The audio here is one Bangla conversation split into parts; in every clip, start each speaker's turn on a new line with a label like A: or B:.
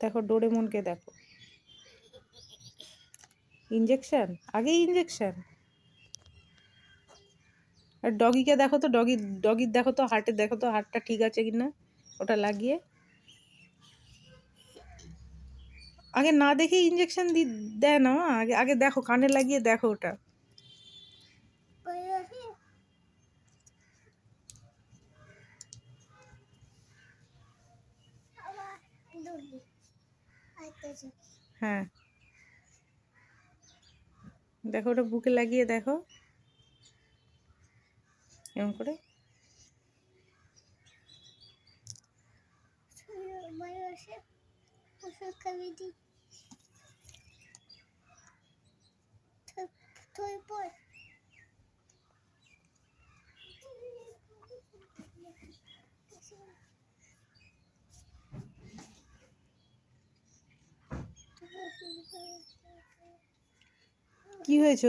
A: দেখো ডোরেমনকে দেখো, ইঞ্জেকশন, আগেই ইঞ্জেকশন। আর ডগিকে দেখো তো, ডগির দেখো তো, হার্টে দেখো তো, হার্টটা ঠিক আছে কিনা ওটা লাগিয়ে। আগে না দেখে ইঞ্জেকশন দেয় না, আগে আগে দেখো, কানে লাগিয়ে দেখো ওটা। হ্যাঁ দেখো, ওটা বুকে লাগিয়ে দেখো এরকম করে। কি হয়েছে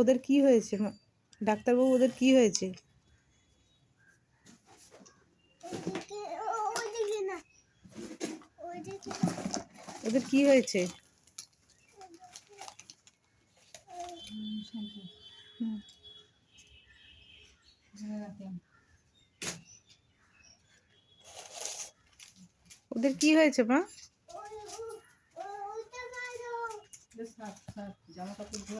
A: ওদের, কি হয়েছে ডাক্তারবাবু, ওদের কি হয়েছে? ওদের কি হয়েছে? ওদের কি হয়েছে মা?